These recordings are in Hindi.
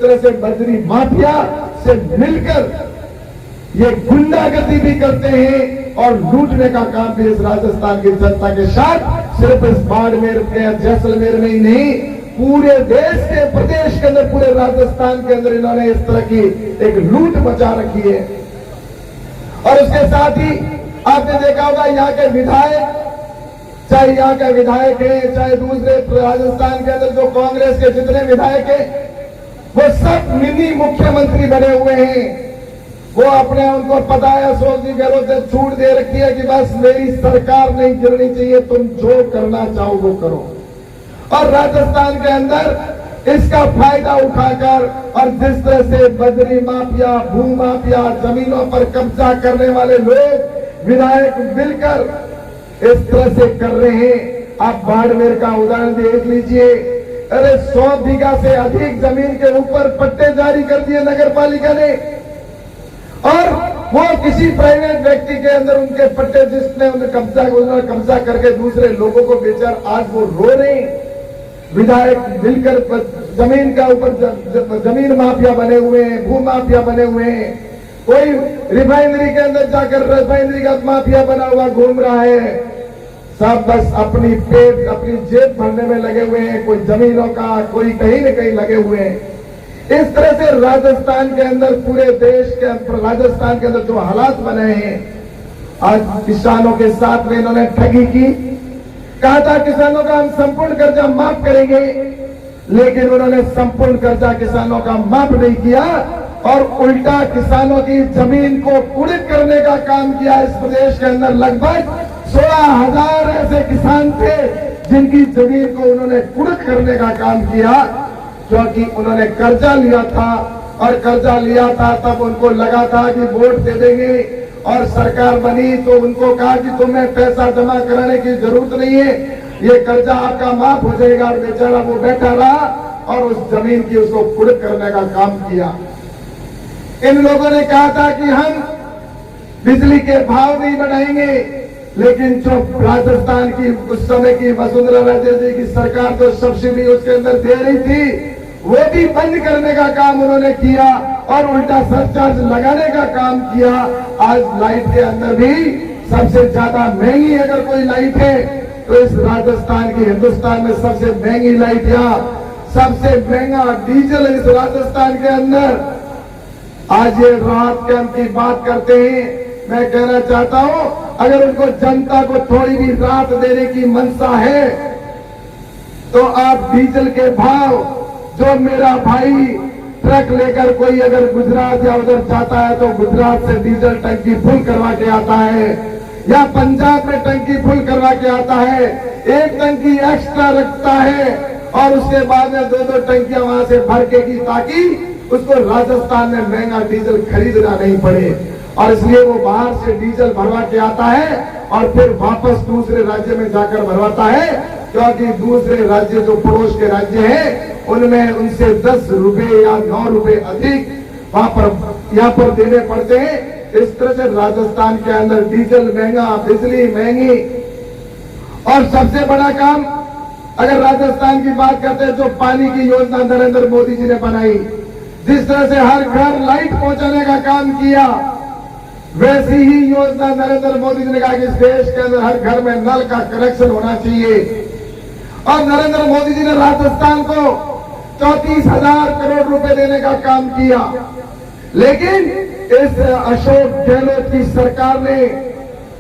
तरह से बजरी माफिया से मिलकर ये गुंडागर्दी भी करते हैं और लूटने का काम भी इस राजस्थान की जनता के साथ सिर्फ इस बाड़मेर के जैसलमेर में ही नहीं, पूरे देश के प्रदेश के अंदर, पूरे राजस्थान के अंदर इन्होंने इस तरह की एक लूट मचा रखी है। और उसके साथ ही आपने देखा होगा यहाँ के विधायक, चाहे यहाँ के विधायक है, चाहे दूसरे राजस्थान के अंदर जो कांग्रेस के जितने विधायक हैं, वो सब मिनी मुख्यमंत्री बने हुए हैं। वो अपने, उनको पता है, अशोक जी गहलोत से छूट दे रखी है कि बस मेरी सरकार नहीं गिरनी चाहिए, तुम जो करना चाहो वो करो। और राजस्थान के अंदर इसका फायदा उठाकर और जिस तरह से बजरी माफिया, भू माफिया, जमीनों पर कब्जा करने वाले लोग विधायक मिलकर इस तरह से कर रहे हैं। आप बाड़मेर का उदाहरण देख लीजिए। अरे 100 बीघा से अधिक जमीन के ऊपर पट्टे जारी कर दिए नगर पालिका ने, और वो किसी प्राइवेट व्यक्ति के अंदर उनके पट्टे, जिसने उन्हें कब्जा करके दूसरे लोगों को बेचा, आज वो रो रहे हैं। विधायक मिलकर जमीन का ऊपर जमीन माफिया बने हुए हैं, भू माफिया बने हुए हैं। कोई रिफाइनरी के अंदर जाकर रिफाइनरी का माफिया बना हुआ घूम रहा है। सब बस अपनी पेट, अपनी जेब भरने में लगे हुए हैं। कोई जमीनों का, कोई कहीं न कहीं लगे हुए हैं। इस तरह से राजस्थान के अंदर, पूरे देश के राजस्थान के अंदर जो हालात बने हैं, आज किसानों के साथ में इन्होंने ठगी की। कहा था किसानों का हम संपूर्ण कर्जा माफ करेंगे, लेकिन उन्होंने संपूर्ण कर्जा किसानों का माफ नहीं किया और उल्टा किसानों की जमीन को कुड़ित करने का काम किया। इस प्रदेश के अंदर लगभग 16,000 ऐसे किसान थे जिनकी जमीन को उन्होंने कुड़ित करने का काम किया, क्योंकि उन्होंने कर्जा लिया था। और कर्जा लिया था तब उनको लगा था कि वोट दे देंगे और सरकार बनी तो उनको कहा कि तुम्हें पैसा जमा कराने की जरूरत नहीं है, ये कर्जा आपका माफ हो जाएगा। और बेचारा वो बैठा रहा और उस जमीन की उसको कुड़ित करने का काम किया। इन लोगों ने कहा था कि हम बिजली के भाव नहीं बढ़ाएंगे, लेकिन जो राजस्थान की उस समय की वसुंधरा राजे जी की सरकार तो सब्सिडी उसके अंदर दे रही थी, वो भी बंद करने का काम उन्होंने किया और उल्टा सरचार्ज लगाने का काम किया। आज लाइट के अंदर भी सबसे ज्यादा महंगी अगर कोई लाइट है तो इस राजस्थान की, हिंदुस्तान में सबसे महंगी लाइट या सबसे महंगा डीजल इस राजस्थान के अंदर। आज ये राहत कैंप की बात करते हैं। मैं कहना चाहता हूं, अगर उनको जनता को थोड़ी भी राहत देने की मंशा है तो आप डीजल के भाव, जो मेरा भाई ट्रक लेकर कोई अगर गुजरात या उधर जाता है तो गुजरात से डीजल टंकी फुल करवा के आता है, या पंजाब में टंकी फुल करवा के आता है, एक टंकी एक्स्ट्रा रखता है और उसके बाद में 2-2 टंकियां वहां से भर के की, ताकि उसको राजस्थान में महंगा डीजल खरीदना नहीं पड़े। और इसलिए वो बाहर से डीजल भरवा के आता है और फिर वापस दूसरे राज्य में जाकर भरवाता है, क्योंकि दूसरे राज्य जो पड़ोस के राज्य हैं उनमें उनसे 10 रुपए या 9 रुपए अधिक वहां पर यहाँ पर देने पड़ते हैं। इस तरह से राजस्थान के अंदर डीजल महंगा, बिजली महंगी। और सबसे बड़ा काम, अगर राजस्थान की बात करते हैं, जो पानी की योजना नरेंद्र मोदी जी ने बनाई, जिस तरह से हर घर लाइट पहुंचाने का काम किया, वैसी ही योजना नरेंद्र मोदी जी ने कहा कि इस देश के अंदर हर घर में नल का कनेक्शन होना चाहिए। और नरेंद्र मोदी जी ने राजस्थान को 34,000 करोड़ रुपए देने का काम किया, लेकिन इस अशोक गहलोत की सरकार ने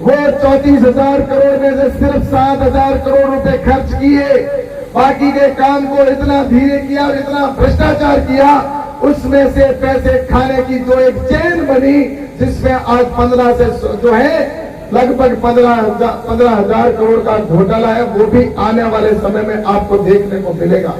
वो 34,000 करोड़ में से सिर्फ 7,000 करोड़ रुपए खर्च किए। बाकी के काम को इतना धीरे किया और इतना भ्रष्टाचार किया, उसमें से पैसे खाने की जो एक चेन बनी, जिसमें आज 15 से जो है लगभग 15,000 करोड़ का घोटाला है, वो भी आने वाले समय में आपको देखने को मिलेगा।